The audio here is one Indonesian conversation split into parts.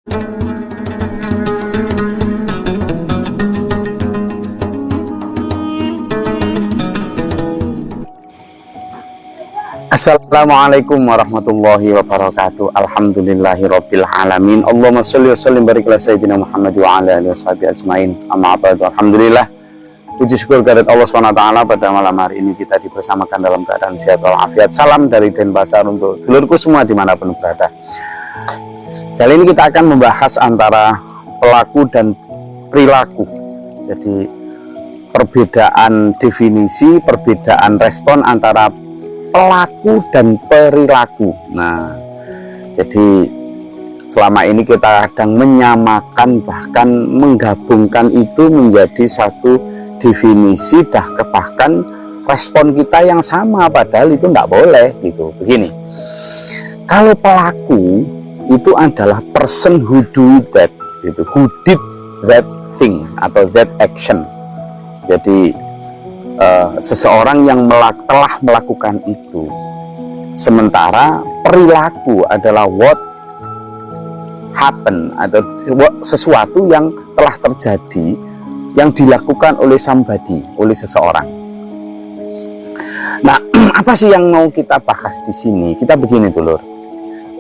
Assalamualaikum warahmatullahi wabarakatuh. Alhamdulillahirabbil alamin. Allahumma sholli wa sallim barik ala sayyidina Muhammad wa ala alihi washabihi ajmain. Amma ba'du. Alhamdulillah. Puji syukur kehadirat Allah SWT pada malam hari ini kita dibersamakan dalam keadaan sehat walafiat. Salam dari Denpasar untuk seluruhku semua dimanapun berada. Kali ini kita akan membahas antara pelaku dan perilaku. Jadi perbedaan definisi, perbedaan respon antara pelaku dan perilaku. Nah, jadi selama ini kita kadang menyamakan, bahkan menggabungkan itu menjadi satu definisi, bahkan respon kita yang sama, padahal itu tidak boleh gitu. Begini, kalau pelaku itu adalah person who do that, gitu, who did that thing atau that action. Jadi seseorang yang telah melakukan itu, sementara perilaku adalah what happen atau sesuatu yang telah terjadi, yang dilakukan oleh somebody, oleh seseorang. Nah, apa sih yang mau kita bahas di sini? Kita begini dulu.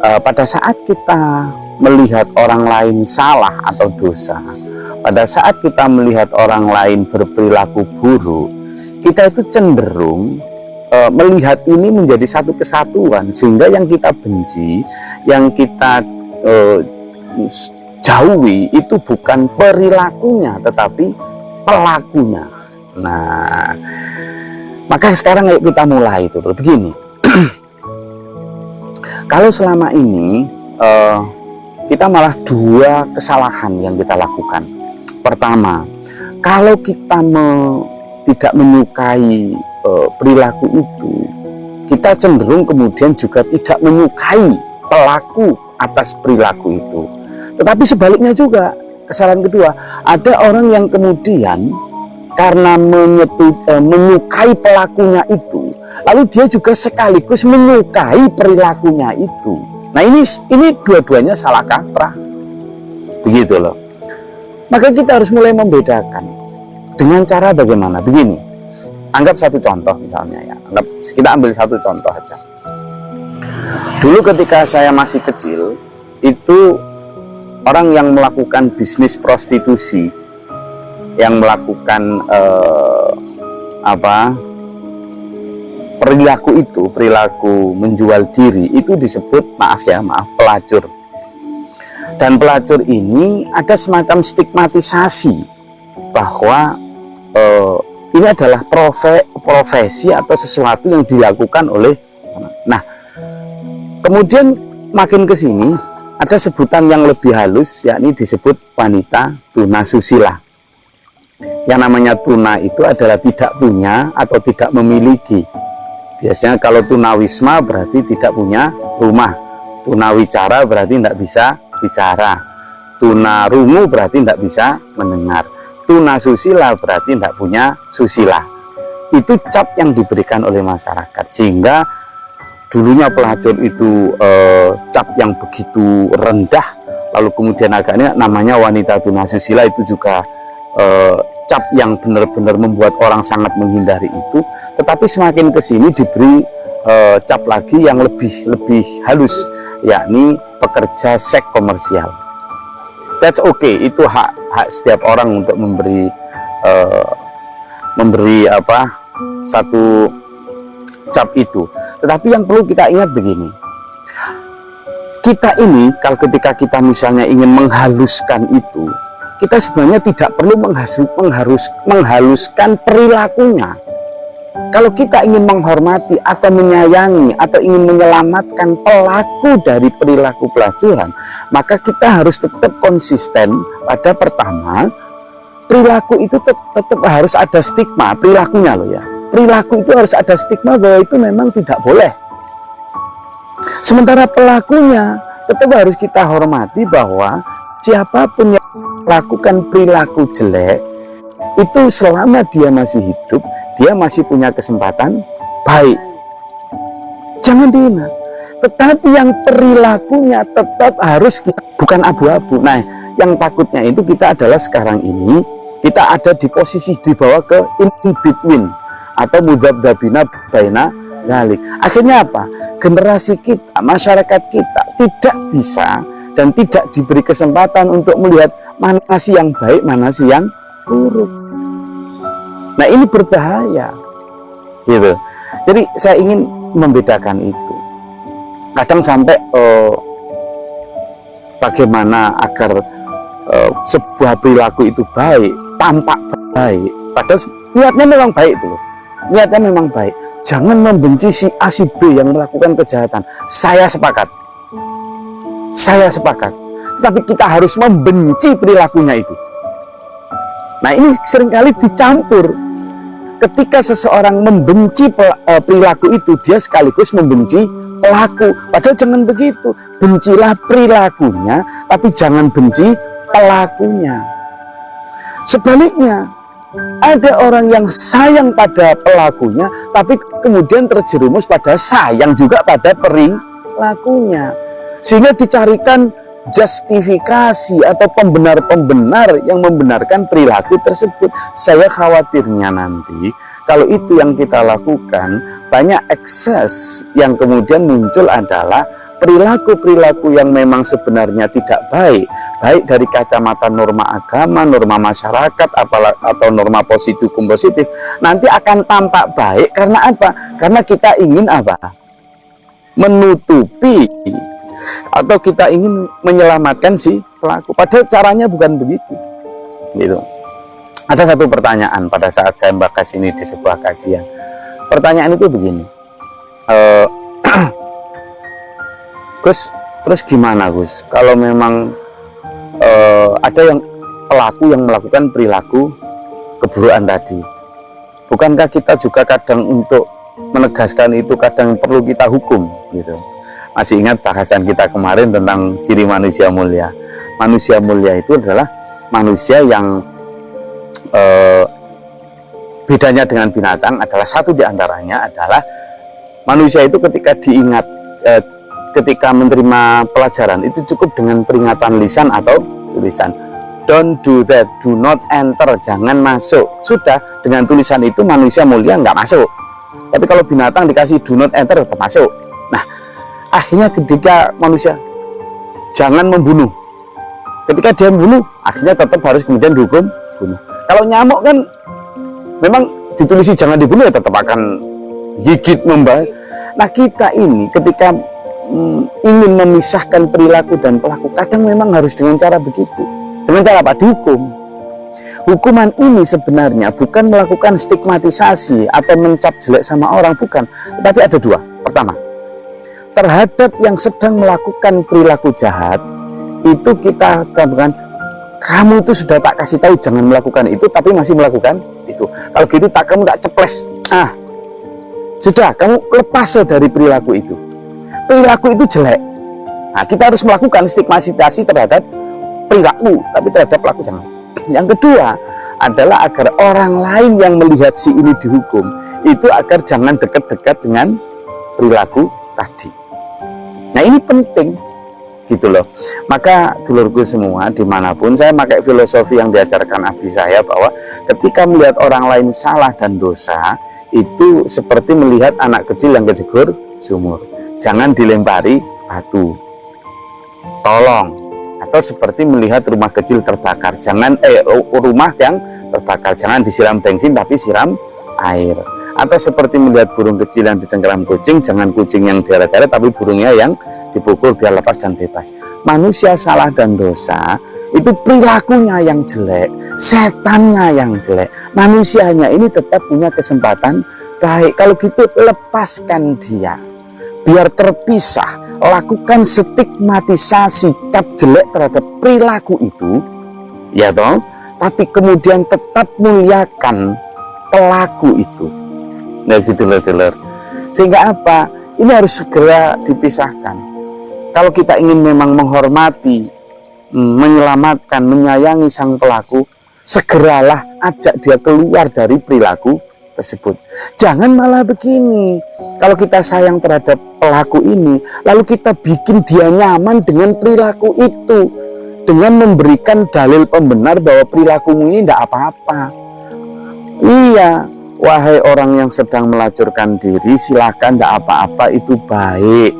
Pada saat kita melihat orang lain salah atau dosa, pada saat kita melihat orang lain berperilaku buruk, kita itu cenderung melihat ini menjadi satu kesatuan, sehingga yang kita benci, yang kita jauhi itu bukan perilakunya tetapi pelakunya. Nah, maka sekarang ayo kita mulai itu begini. Kalau selama ini kita malah dua kesalahan yang kita lakukan. Pertama, kalau kita tidak menyukai perilaku itu, kita cenderung kemudian juga tidak menyukai pelaku atas perilaku itu. Tetapi sebaliknya juga, kesalahan kedua, ada orang yang kemudian karena menyukai pelakunya itu, lalu dia juga sekaligus menyukai perilakunya itu. Nah, ini dua-duanya salah kaprah, begitu loh. Maka kita harus mulai membedakan. Dengan cara bagaimana? Begini, anggap satu contoh misalnya ya, kita ambil satu contoh aja. Dulu ketika saya masih kecil, itu orang yang melakukan bisnis prostitusi, yang melakukan perilaku menjual diri, itu disebut, maaf pelacur. Dan pelacur ini ada semacam stigmatisasi bahwa ini adalah profesi atau sesuatu yang dilakukan oleh. Nah, kemudian makin ke sini ada sebutan yang lebih halus, yakni disebut wanita tunasusila. Yang namanya tuna itu adalah tidak punya atau tidak memiliki. Biasanya kalau tunawisma berarti tidak punya rumah, tunawicara berarti tidak bisa bicara, tunarungu berarti tidak bisa mendengar, tunasusila berarti tidak punya susila. Itu cap yang diberikan oleh masyarakat, sehingga dulunya pelacur itu cap yang begitu rendah, lalu kemudian agaknya namanya wanita tunasusila, itu juga cap yang benar-benar membuat orang sangat menghindari itu. Tetapi semakin ke sini diberi cap lagi yang lebih halus, yakni pekerja seks komersial. That's okay, itu hak setiap orang untuk memberi satu cap itu. Tetapi yang perlu kita ingat begini, kita ini kalau ketika kita misalnya ingin menghaluskan itu, kita sebenarnya tidak perlu menghaluskan perilakunya. Kalau kita ingin menghormati atau menyayangi atau ingin menyelamatkan pelaku dari perilaku pelacuran, maka kita harus tetap konsisten pada pertama, perilaku itu tetap harus ada stigma perilakunya loh ya. Perilaku itu harus ada stigma bahwa itu memang tidak boleh. Sementara pelakunya tetap harus kita hormati bahwa siapapun yang melakukan perilaku jelek itu selama dia masih hidup, dia masih punya kesempatan baik. Jangan dihina. tetapi yang perilakunya tetap harus kita, bukan abu-abu. Nah, yang takutnya itu kita adalah sekarang ini kita ada di posisi di bawah ke in between atau mudzabdzabina baina dzalik. Akhirnya apa? Generasi kita, masyarakat kita tidak bisa dan tidak diberi kesempatan untuk melihat mana sih yang baik, mana sih yang buruk. Nah, ini berbahaya, gitu. Jadi saya ingin membedakan itu. Kadang sampai bagaimana agar sebuah perilaku itu baik, tampak baik, padahal niatnya memang baik itu, niatnya memang baik. Jangan membenci si A si B yang melakukan kejahatan. Saya sepakat, tetapi kita harus membenci perilakunya itu. Nah, ini seringkali dicampur. Ketika seseorang membenci perilaku itu, dia sekaligus membenci pelaku. Padahal jangan begitu. Bencilah perilakunya, tapi jangan benci pelakunya. Sebaliknya, ada orang yang sayang pada pelakunya, tapi kemudian terjerumus pada sayang juga pada perilakunya. Sehingga dicarikan justifikasi atau pembenar-pembenar yang membenarkan perilaku tersebut. Saya khawatirnya nanti kalau itu yang kita lakukan, banyak ekses yang kemudian muncul adalah perilaku-perilaku yang memang sebenarnya tidak baik, baik dari kacamata norma agama, norma masyarakat, atau norma positif hukum positif, nanti akan tampak baik. Karena apa? Karena kita ingin apa? Menutupi atau kita ingin menyelamatkan si pelaku. Padahal caranya bukan begitu, gitu. Ada satu pertanyaan pada saat saya membahas ini di sebuah kajian. Pertanyaan itu begini, Gus, terus gimana Gus? Kalau memang ada yang pelaku yang melakukan perilaku keburukan tadi, bukankah kita juga kadang untuk menegaskan itu kadang perlu kita hukum, gitu? Masih ingat bahasan kita kemarin tentang ciri manusia mulia? Manusia mulia itu adalah manusia yang bedanya dengan binatang adalah satu diantaranya adalah manusia itu ketika diingat, ketika menerima pelajaran itu cukup dengan peringatan lisan atau tulisan. Don't do that, do not enter, jangan masuk. Sudah, dengan tulisan itu manusia mulia nggak masuk. Tapi kalau binatang dikasih do not enter tetap masuk. Nah, akhirnya ketika manusia jangan membunuh, ketika dia membunuh akhirnya tetap harus kemudian dihukum bunuh. Kalau nyamuk kan memang ditulisi jangan dibunuh, ya tetap akan gigit membahas. Nah, kita ini ketika ingin memisahkan perilaku dan pelaku, kadang memang harus dengan cara begitu. Dengan cara apa? Dihukum. Hukuman ini sebenarnya bukan melakukan stigmatisasi atau mencap jelek sama orang, bukan. Tapi ada dua. Pertama, terhadap yang sedang melakukan perilaku jahat, itu kita katakan, kamu itu sudah tak kasih tahu jangan melakukan itu, tapi masih melakukan itu. Kalau gitu tak, kamu tak ceples. Sudah, kamu lepas dari perilaku itu. Perilaku itu jelek. Nah, kita harus melakukan stigmatisasi terhadap perilaku, tapi terhadap pelaku jangan. Yang kedua adalah agar orang lain yang melihat si ini dihukum, itu agar jangan dekat-dekat dengan perilaku tadi. Nah, ini penting, gitu loh. Maka dulurku semua, dimanapun, saya pakai filosofi yang diajarkan abdi saya, bahwa ketika melihat orang lain salah dan dosa, itu seperti melihat anak kecil yang kejegur sumur. Jangan dilempari batu, tolong. Atau seperti melihat rumah kecil terbakar, jangan rumah yang terbakar, jangan disiram bensin tapi siram air. Atau seperti melihat burung kecil yang dicengkeram kucing, jangan kucing yang deret-deret tapi burungnya yang dipukul biar lepas dan bebas. Manusia salah dan dosa itu perilakunya yang jelek, setannya yang jelek. Manusianya ini tetap punya kesempatan baik. Kalau gitu lepaskan dia, biar terpisah. Lakukan stigmatisasi, cap jelek terhadap perilaku itu, ya toh, tapi kemudian tetap muliakan pelaku itu. Nah, gitu loh, dulur. Sehingga apa? Ini harus segera dipisahkan. Kalau kita ingin memang menghormati, menyelamatkan, menyayangi sang pelaku, segeralah ajak dia keluar dari perilaku tersebut. Jangan malah begini, kalau kita sayang terhadap pelaku ini, lalu kita bikin dia nyaman dengan perilaku itu, dengan memberikan dalil pembenar bahwa perilakumu ini tidak apa-apa. Iya, wahai orang yang sedang melacurkan diri, silakan, tidak apa-apa, itu baik.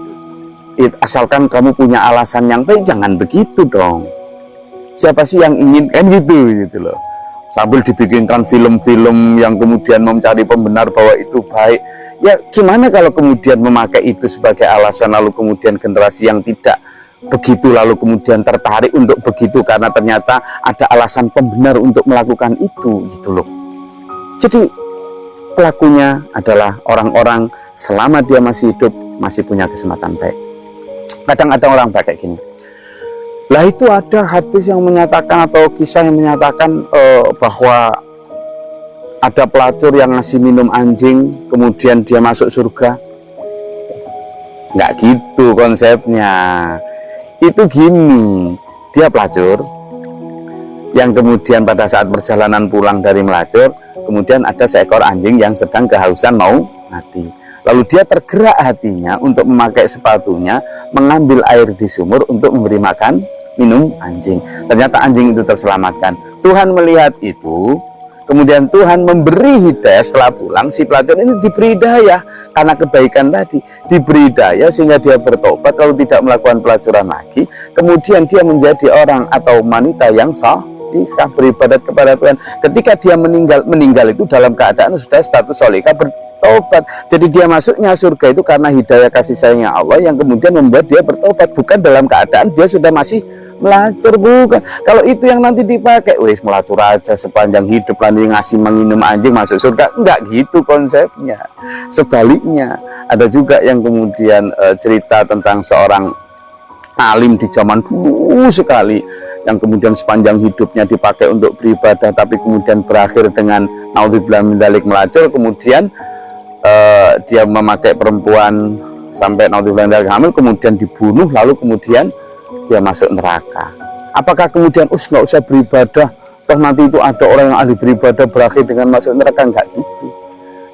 Asalkan kamu punya alasan yang baik, jangan begitu dong. Siapa sih yang ingin kan gitu loh. Sambil dibikinkan film-film yang kemudian mencari pembenar bahwa itu baik. Ya gimana kalau kemudian memakai itu sebagai alasan, lalu kemudian generasi yang tidak begitu lalu kemudian tertarik untuk begitu karena ternyata ada alasan pembenar untuk melakukan itu gitu loh. Jadi pelakunya adalah orang-orang selama dia masih hidup masih punya kesempatan baik. Kadang ada orang pakai gini, lah itu ada hadis yang menyatakan atau kisah yang menyatakan bahwa ada pelacur yang ngasih minum anjing kemudian dia masuk surga. Nggak gitu konsepnya. Itu gini, dia pelacur yang kemudian pada saat perjalanan pulang dari melacur, kemudian ada seekor anjing yang sedang kehausan mau mati. Lalu dia tergerak hatinya untuk memakai sepatunya, mengambil air di sumur untuk memberi makan minum anjing. Ternyata anjing itu terselamatkan. Tuhan melihat itu, kemudian Tuhan memberi hidayah. Setelah pulang si pelacur ini diberi hidayah karena kebaikan tadi, diberi hidayah sehingga dia bertobat lalu tidak melakukan pelacuran lagi. Kemudian dia menjadi orang atau wanita yang salihah, beribadat kepada Tuhan. Ketika dia meninggal itu dalam keadaan sudah status salihah, bertobat. Jadi dia masuknya surga itu karena hidayah kasih sayangnya Allah yang kemudian membuat dia bertobat, bukan dalam keadaan dia sudah masih melacur, bukan. Kalau itu yang nanti dipakai, wis melacur aja sepanjang hidup nanti ngasih minum anjing masuk surga, enggak gitu konsepnya. Sebaliknya ada juga yang kemudian cerita tentang seorang alim di zaman dulu sekali yang kemudian sepanjang hidupnya dipakai untuk beribadah tapi kemudian berakhir dengan naudzubillah min dzalik melacur, kemudian dia memakai perempuan sampai naudzubillah min dzalik hamil, kemudian dibunuh, lalu kemudian dia masuk neraka. Apakah kemudian nggak usah beribadah, toh nanti itu ada orang yang ahli beribadah berakhir dengan masuk neraka? Enggak gitu.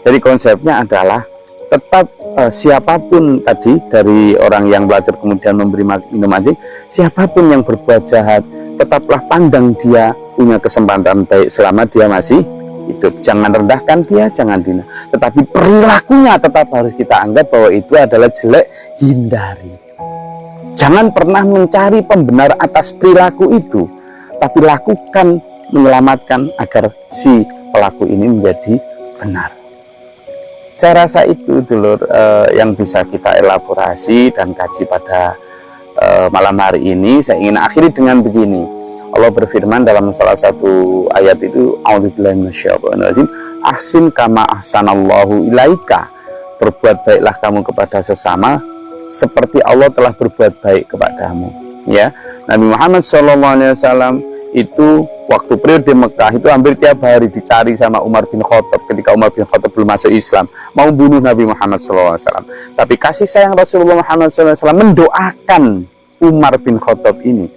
Jadi konsepnya adalah tetap siapapun tadi dari orang yang belajar kemudian memberi minum anjing, siapapun yang berbuat jahat, tetaplah pandang dia punya kesempatan baik selama dia masih hidup. Jangan rendahkan dia, jangan hina, tetapi perilakunya tetap harus kita anggap bahwa itu adalah jelek, hindari. Jangan pernah mencari pembenar atas perilaku itu, tapi lakukan menyelamatkan agar si pelaku ini menjadi benar. Saya rasa itu dulur yang bisa kita elaborasi dan kaji pada malam hari ini. Saya ingin akhiri dengan begini. Allah berfirman dalam salah satu ayat itu, a'udzubillahi minasyaitonirrajim, ahsin kama ahsanallahu ilaika, berbuat baiklah kamu kepada sesama seperti Allah telah berbuat baik kepadamu. Ya, Nabi Muhammad SAW itu waktu periode Mekah itu hampir tiap hari dicari sama Umar bin Khattab ketika Umar bin Khattab belum masuk Islam, mau bunuh Nabi Muhammad SAW. Tapi kasih sayang Rasulullah Muhammad SAW mendoakan Umar bin Khattab ini.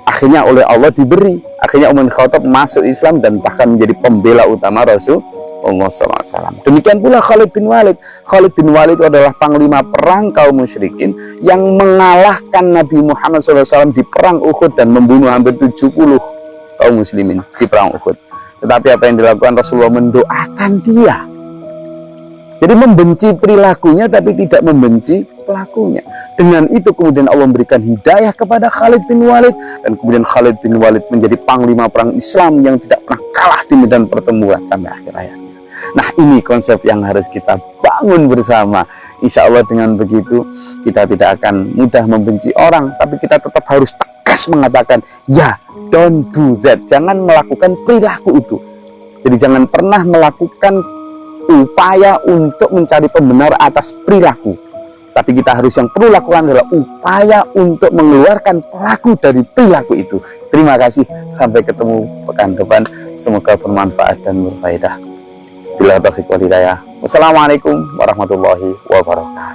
Akhirnya oleh Allah diberi, akhirnya Umar bin Khattab masuk Islam dan bahkan menjadi pembela utama Rasulullah SAW. Demikian pula Khalid bin Walid. Khalid bin Walid itu adalah panglima perang kaum musyrikin yang mengalahkan Nabi Muhammad SAW di perang Uhud dan membunuh hampir 70 kaum muslimin di perang Uhud. Tetapi apa yang dilakukan Rasulullah? Mendoakan dia. Jadi membenci perilakunya tapi tidak membenci pelakunya. Dengan itu kemudian Allah memberikan hidayah kepada Khalid bin Walid, dan kemudian Khalid bin Walid menjadi panglima perang Islam yang tidak pernah kalah di medan pertempuran sampai akhir hayatnya. Nah, ini konsep yang harus kita bangun bersama. Insya Allah dengan begitu kita tidak akan mudah membenci orang, tapi kita tetap harus tegas mengatakan, ya, don't do that. Jangan melakukan perilaku itu. Jadi jangan pernah melakukan upaya untuk mencari pembenar atas perilaku. Tapi kita harus yang perlu lakukan adalah upaya untuk mengeluarkan pelaku dari perilaku itu. Terima kasih. Sampai ketemu pekan depan. Semoga bermanfaat dan berfaedah. Bila taufiq wal hidayah. Wassalamualaikum warahmatullahi wabarakatuh.